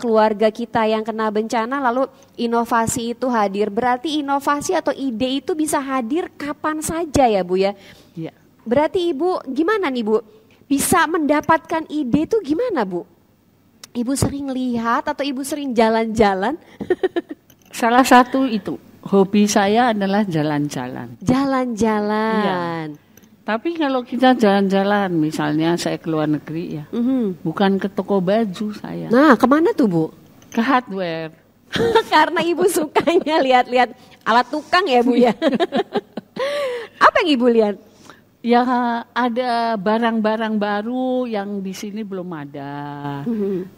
keluarga kita yang kena bencana, lalu inovasi itu hadir. Berarti inovasi atau ide itu bisa hadir kapan saja ya, Bu ya. Ya. Berarti Ibu gimana nih, Bu? Bisa mendapatkan ide itu gimana, Bu? Ibu sering lihat atau Ibu sering jalan-jalan? Salah satu itu hobi saya adalah jalan-jalan. Jalan-jalan. Tapi kalau kita jalan-jalan, misalnya saya ke luar negeri ya, bukan ke toko baju saya, Nah, kemana tuh, Bu? ke hardware. Karena Ibu sukanya lihat-lihat alat tukang ya, Bu ya. Apa yang Ibu lihat? Ya ada barang-barang baru yang di sini belum ada.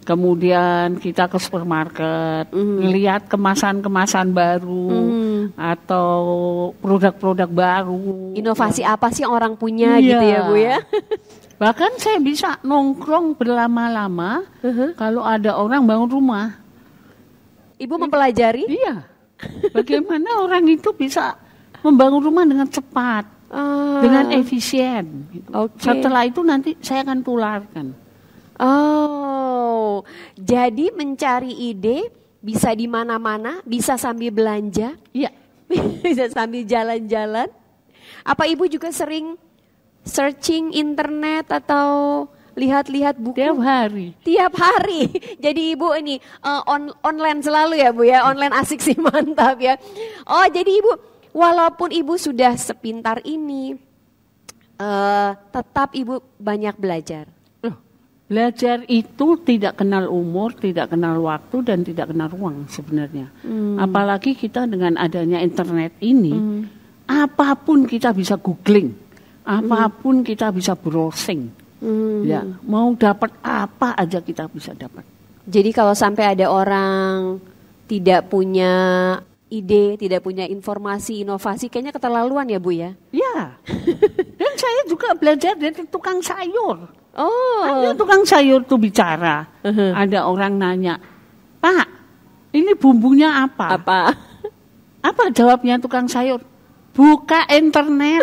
Kemudian kita ke supermarket, ngelihat kemasan-kemasan baru atau produk-produk baru. Inovasi apa sih yang orang punya Iya. gitu ya, Bu ya? Bahkan saya bisa nongkrong berlama-lama kalau ada orang bangun rumah. Ibu mempelajari? Iya. Bagaimana orang itu bisa membangun rumah dengan cepat. Dengan efisien. Gitu. Oke. Setelah itu nanti saya akan tularkan. Oh, jadi mencari ide bisa di mana-mana, bisa sambil belanja, Iya. bisa sambil jalan-jalan. Apa Ibu juga sering searching internet atau lihat-lihat buku? Tiap hari. Tiap hari. Jadi Ibu ini online selalu ya, Bu ya. Online asik sih, mantap ya. Oh, jadi Ibu walaupun Ibu sudah sepintar ini, tetap Ibu banyak belajar. Belajar itu tidak kenal umur, tidak kenal waktu, dan tidak kenal ruang sebenarnya. Apalagi kita dengan adanya internet ini, apapun kita bisa googling, apapun kita bisa browsing. Ya, mau dapat apa aja kita bisa dapat. Jadi kalau sampai ada orang tidak punya ide, tidak punya informasi, inovasi, kayaknya keterlaluan ya, Bu ya? Ya, dan saya juga belajar dari tukang sayur. Oh, Ada tukang sayur tuh bicara. Ada orang nanya, Pak, ini bumbunya apa? Apa jawabnya tukang sayur? Buka internet.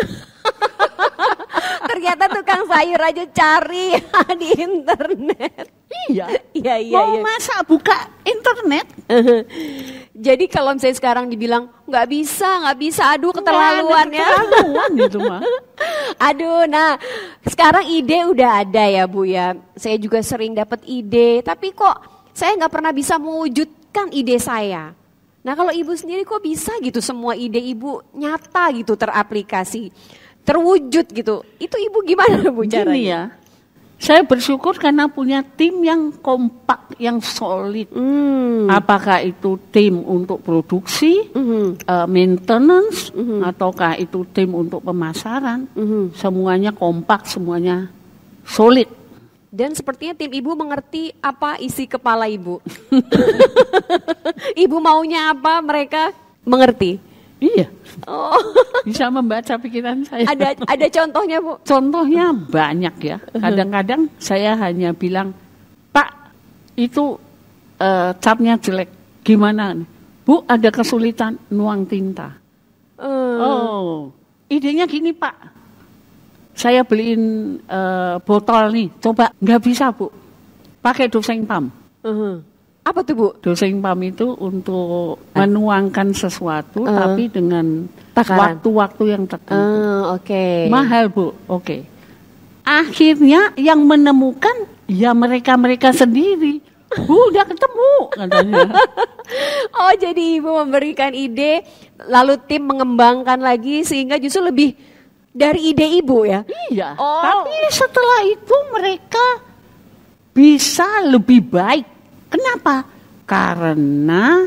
ternyata tukang sayur aja cari di internet. Iya. Iya. Mau masak buka internet. Jadi kalau misalnya sekarang dibilang nggak bisa, aduh keterlaluan ya. Keterlaluan itu mah. Aduh, nah sekarang ide udah ada ya, Bu ya. Saya juga sering dapat ide, tapi kok saya nggak pernah bisa mewujudkan ide saya. Nah kalau Ibu sendiri kok bisa gitu semua ide Ibu nyata gitu teraplikasi. terwujud gitu. Itu ibu gimana Bu caranya? Gini ya, saya bersyukur karena punya tim yang kompak, yang solid. Apakah itu tim untuk produksi, maintenance, ataukah itu tim untuk pemasaran, semuanya kompak, semuanya solid. Dan sepertinya tim ibu mengerti apa isi kepala ibu. Ibu maunya apa, mereka mengerti. Iya, Oh, bisa membaca pikiran saya. ada contohnya Bu? Contohnya banyak ya. Kadang-kadang saya hanya bilang, Pak, itu capnya jelek. Gimana? Bu, ada kesulitan nuang tinta. Oh, idenya gini Pak. Saya beliin botol nih, coba nggak bisa Bu, pakai doseng pam. Apa tuh Bu? Doseng pam itu untuk menuangkan sesuatu, tapi dengan Takaran. waktu-waktu yang tertentu. Oke. Mahal Bu, oke. Akhirnya yang menemukan ya mereka sendiri. Bu, udah ketemu katanya. Oh, jadi ibu memberikan ide, lalu tim mengembangkan lagi sehingga justru lebih dari ide ibu ya? Iya, Oh. tapi setelah itu mereka bisa lebih baik. Kenapa? Karena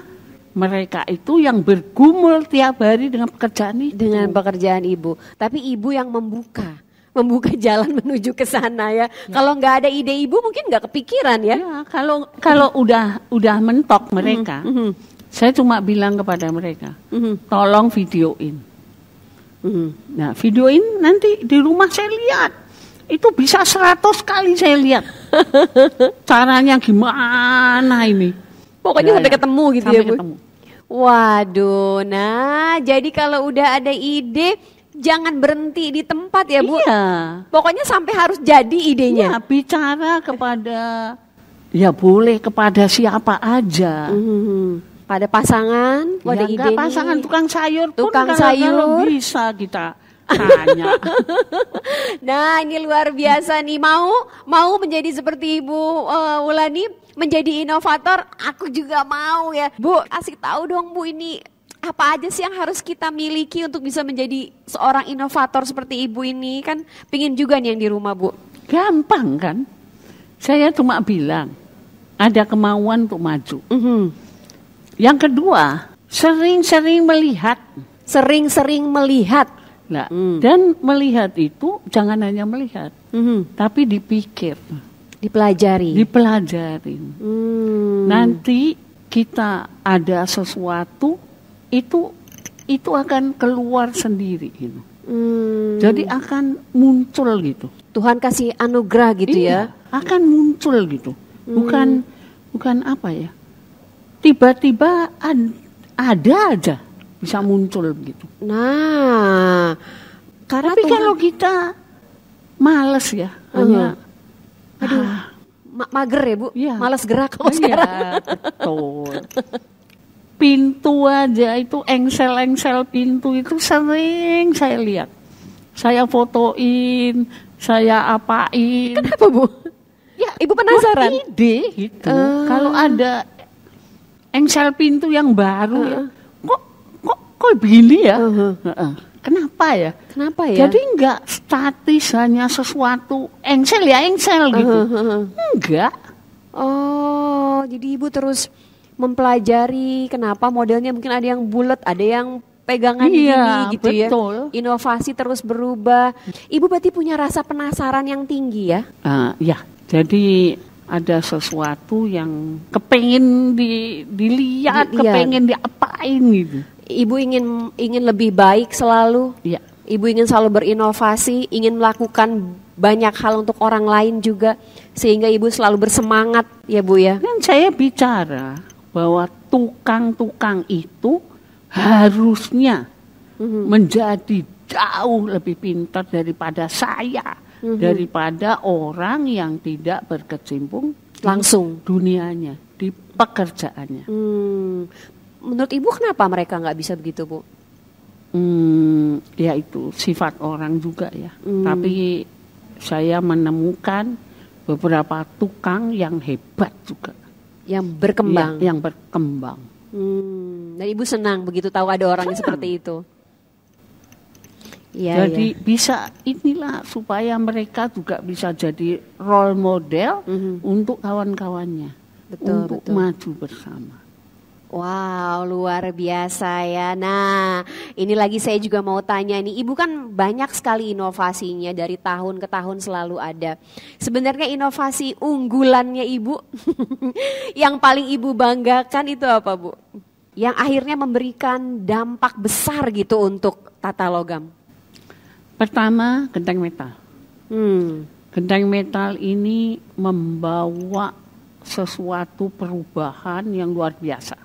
mereka itu yang bergumul tiap hari dengan pekerjaan itu. Dengan pekerjaan ibu. Tapi ibu yang membuka jalan menuju ke sana ya. Kalau nggak ada ide ibu mungkin nggak kepikiran ya. Ya, kalau udah mentok mereka, saya cuma bilang kepada mereka, tolong videoin. Nah, videoin nanti di rumah saya lihat. Itu bisa 100 kali saya lihat. Caranya gimana ini? Pokoknya sampai ketemu gitu sampai ya Bu. ketemu. Waduh, nah jadi kalau udah ada ide jangan berhenti di tempat ya Bu. Iya. Pokoknya sampai harus jadi idenya. Ya, bicara kepada, ya boleh kepada siapa aja. Pada pasangan, pada Ya, ide enggak, pasangan tukang sayur pun Tukang kalau sayur. bisa kita tanya. Nah, ini luar biasa nih. Mau menjadi seperti Ibu Wulani, menjadi inovator, aku juga mau ya. Bu, kasih tahu dong Bu, ini apa aja sih yang harus kita miliki untuk bisa menjadi seorang inovator seperti Ibu ini? Kan pingin juga nih yang di rumah Bu. Gampang kan? Saya cuma bilang ada kemauan untuk maju. Yang kedua, sering-sering melihat. Sering-sering melihat. Nah, dan melihat itu jangan hanya melihat, tapi dipikir, Dipelajari. dipelajarin. Nanti kita ada sesuatu itu akan keluar sendiri gitu. Jadi akan muncul gitu. Tuhan kasih anugerah gitu ya. Akan muncul gitu. Bukan apa ya? Tiba-tiba ada aja bisa muncul begitu. Nah, karena Tapi Tuhan, kalau kita males ya, hanya mager ya Bu, Iya. malas gerak kalau sekarang. iya, betul. Pintu aja itu engsel pintu itu sering saya lihat. Saya fotoin, saya apain. Kenapa Bu? Ya, Ibu penasaran. Wah, ide gitu. Kalau ada engsel pintu yang baru ya, kok begini ya? Kenapa ya? Kenapa ya? Jadi enggak statis hanya sesuatu engsel ya engsel gitu. Enggak. Oh, jadi Ibu terus mempelajari kenapa modelnya mungkin ada yang bulat, ada yang pegangan Iya, gini gitu betul. ya. Inovasi terus berubah. Ibu berarti punya rasa penasaran yang tinggi ya? Ya, jadi ada sesuatu yang kepengen dilihat, kepengen diapain gitu. Ibu ingin lebih baik selalu. Iya. Ibu ingin selalu berinovasi, ingin melakukan banyak hal untuk orang lain juga, sehingga ibu selalu bersemangat ya Bu ya. Dan saya bicara bahwa tukang-tukang itu harusnya menjadi jauh lebih pintar daripada saya, daripada orang yang tidak berkecimpung Langsung. dunianya, di pekerjaannya. Menurut Ibu kenapa mereka nggak bisa begitu Bu? Ya itu sifat orang juga ya. Tapi saya menemukan beberapa tukang yang hebat juga. Yang berkembang. Yang berkembang. Dan Ibu senang begitu tahu ada orang yang seperti itu. Iya, Jadi bisa inilah supaya mereka juga bisa jadi role model untuk kawan-kawannya. Betul, untuk betul. maju bersama. Wow, luar biasa ya. Nah, ini lagi saya juga mau tanya nih, Ibu kan banyak sekali inovasinya dari tahun ke tahun selalu ada. Sebenarnya inovasi unggulannya Ibu yang paling Ibu banggakan itu apa, Bu? Yang akhirnya memberikan dampak besar gitu untuk tata logam. Pertama, genteng metal. Hmm. Genteng metal ini membawa sesuatu perubahan yang luar biasa.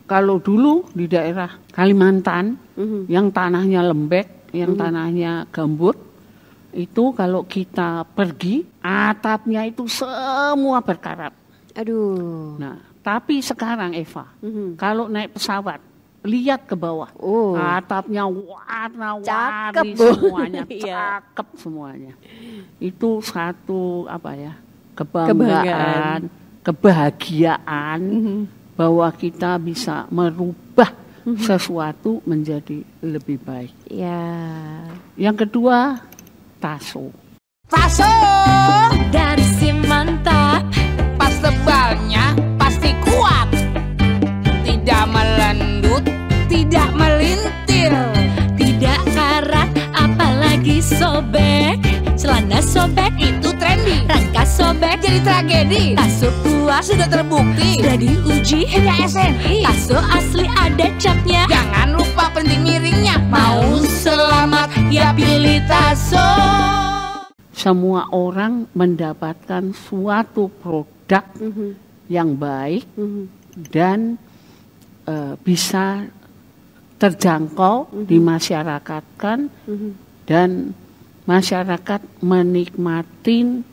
Kalau dulu di daerah Kalimantan, yang tanahnya lembek, yang tanahnya gambut, itu kalau kita pergi, atapnya itu semua berkarat. Aduh. Nah, tapi sekarang Eva, kalau naik pesawat, lihat ke bawah, Oh. atapnya Cakep, warna-warni Bu. semuanya, Iya. cakep semuanya. Itu satu Kebanggaan. kebanggaan, kebahagiaan bahwa kita bisa merubah sesuatu menjadi lebih baik. Ya. Yang kedua, taso. Taso, Dari si mantap, pas tebalnya pasti kuat. Tidak melendut, tidak melintir. tidak karat, apalagi sobek. Celana sobek, Itu trendy. rangka sobek, Jadi tragedi. taso kuat, Sudah terbukti. sudah diuji. Punya SNI. Taso asli ada capnya. Jangan lupa penting miringnya. Mau selamat, ya pilih taso. Semua orang mendapatkan suatu produk yang baik dan bisa terjangkau dimasyarakatkan dan masyarakat menikmati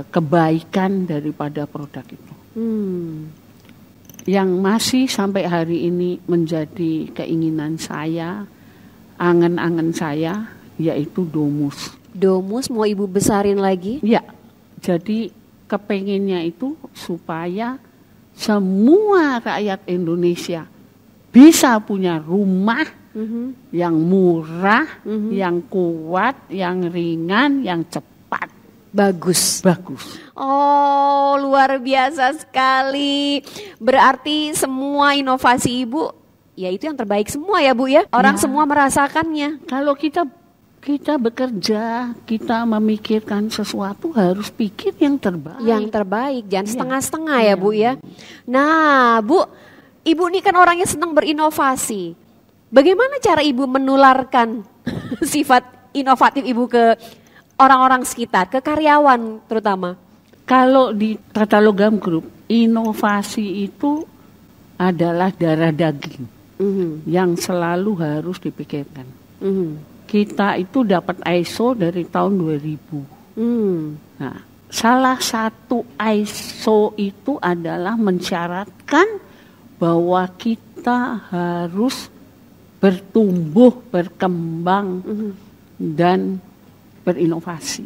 kebaikan daripada produk itu. Yang masih sampai hari ini menjadi keinginan saya, angan-angan saya, yaitu domus. Domus mau Ibu besarin lagi? Ya, jadi kepengennya itu supaya semua rakyat Indonesia bisa punya rumah yang murah, yang kuat, yang ringan, yang cepat. Bagus. Bagus. Oh, luar biasa sekali. Berarti semua inovasi Ibu, ya itu yang terbaik semua ya Bu ya? Orang Ya. semua merasakannya. Kalau kita bekerja, kita memikirkan sesuatu harus pikir yang terbaik. Yang terbaik, jangan Iya. setengah-setengah ya Bu ya. Nah Bu, Ibu ini kan orangnya senang berinovasi. Bagaimana cara Ibu menularkan sifat inovatif Ibu ke orang-orang sekitar, ke karyawan terutama? Kalau di Tata Logam Group, inovasi itu adalah darah daging yang selalu harus dipikirkan. Kita itu dapat ISO dari tahun 2000. Nah, salah satu ISO itu adalah mensyaratkan bahwa kita harus bertumbuh, berkembang, dan berinovasi.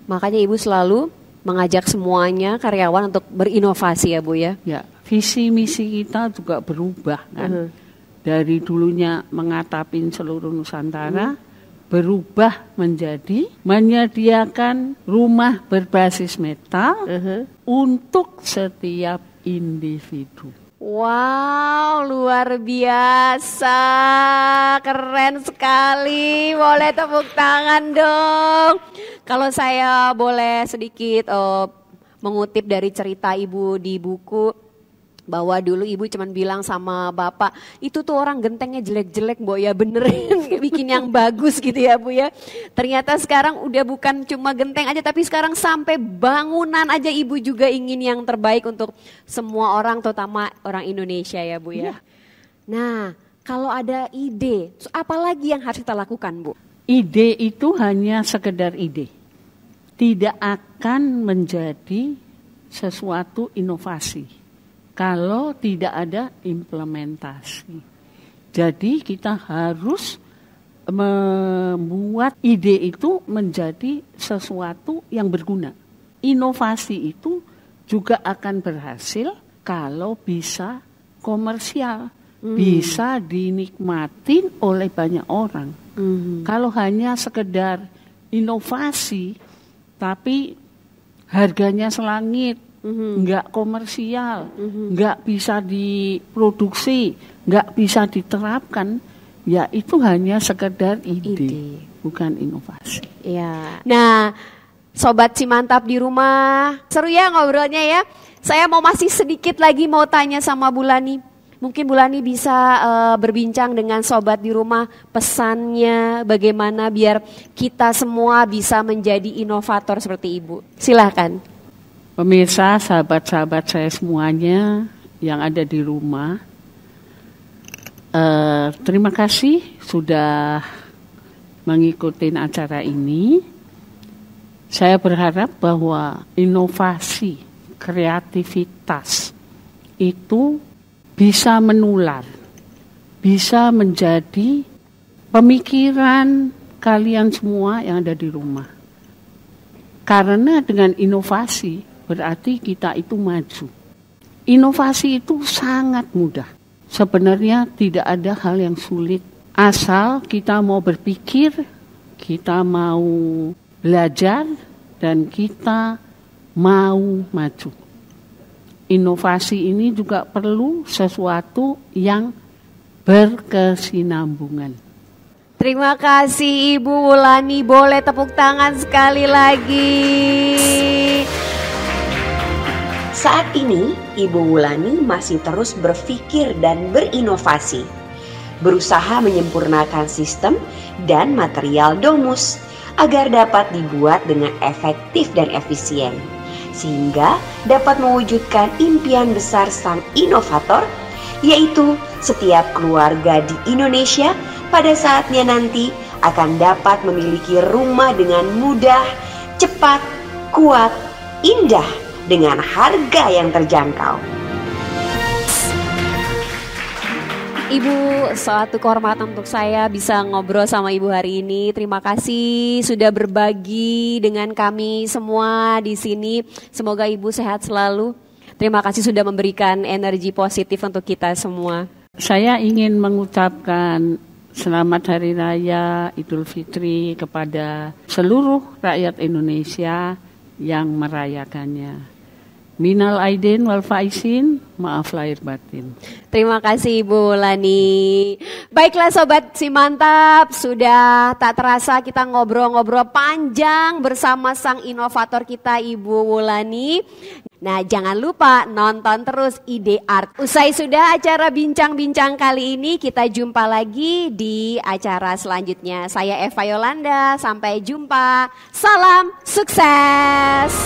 Makanya Ibu selalu mengajak semuanya karyawan untuk berinovasi ya Bu ya. Ya, visi misi kita juga berubah kan. Dari dulunya mengatapin seluruh Nusantara, berubah menjadi menyediakan rumah berbasis metal untuk setiap individu. Wow, luar biasa, keren sekali. Boleh tepuk tangan dong. Kalau saya boleh sedikit mengutip dari cerita Ibu di buku, bahwa dulu Ibu cuman bilang sama Bapak, itu tuh orang gentengnya jelek-jelek, Mbok ya benerin, bikin yang bagus gitu ya Bu ya. Ternyata sekarang udah bukan cuma genteng aja, tapi sekarang sampai bangunan aja Ibu juga ingin yang terbaik untuk semua orang, terutama orang Indonesia ya Bu ya. Nah, kalau ada ide, apa lagi yang harus kita lakukan Bu? Ide itu hanya sekedar ide. Tidak akan menjadi sesuatu inovasi kalau tidak ada implementasi. Jadi kita harus membuat ide itu menjadi sesuatu yang berguna. Inovasi itu juga akan berhasil kalau bisa komersial, bisa dinikmatin oleh banyak orang. Kalau hanya sekedar inovasi, tapi harganya selangit, nggak komersial, nggak bisa diproduksi, nggak bisa diterapkan, ya itu hanya sekedar ide. Bukan inovasi. Ya. Nah, Sobat Simantap di rumah, seru ya ngobrolnya ya. Saya masih sedikit lagi mau tanya sama Bu Lani. Mungkin Bu Lani bisa berbincang dengan sobat di rumah, pesannya bagaimana biar kita semua bisa menjadi inovator seperti Ibu. Silakan. Pemirsa, sahabat-sahabat saya semuanya yang ada di rumah, terima kasih sudah mengikuti acara ini. Saya berharap bahwa inovasi, kreativitas itu bisa menular, bisa menjadi pemikiran kalian semua yang ada di rumah. Karena dengan inovasi berarti kita itu maju. Inovasi itu sangat mudah. Sebenarnya tidak ada hal yang sulit. Asal kita mau berpikir, kita mau belajar, dan kita mau maju. Inovasi ini juga perlu sesuatu yang berkesinambungan. Terima kasih Ibu Wulani, boleh tepuk tangan sekali lagi. Saat ini Ibu Wulani masih terus berpikir dan berinovasi, berusaha menyempurnakan sistem dan material domus agar dapat dibuat dengan efektif dan efisien, sehingga dapat mewujudkan impian besar sang inovator, yaitu setiap keluarga di Indonesia pada saatnya nanti akan dapat memiliki rumah dengan mudah, cepat, kuat, indah, dengan harga yang terjangkau. Ibu, suatu kehormatan untuk saya bisa ngobrol sama Ibu hari ini. Terima kasih sudah berbagi dengan kami semua di sini. Semoga Ibu sehat selalu. Terima kasih sudah memberikan energi positif untuk kita semua. Saya ingin mengucapkan selamat Hari Raya Idul Fitri kepada seluruh rakyat Indonesia yang merayakannya. Minal aidin wal faizin, maaf lahir batin. Terima kasih Ibu Lani. Baiklah Sobat Simantap, sudah tak terasa kita ngobrol-ngobrol panjang bersama sang inovator kita Ibu Wulani. Nah, jangan lupa nonton terus Ide Art. Usai sudah acara bincang-bincang kali ini, kita jumpa lagi di acara selanjutnya. Saya Eva Yolanda, sampai jumpa. Salam sukses.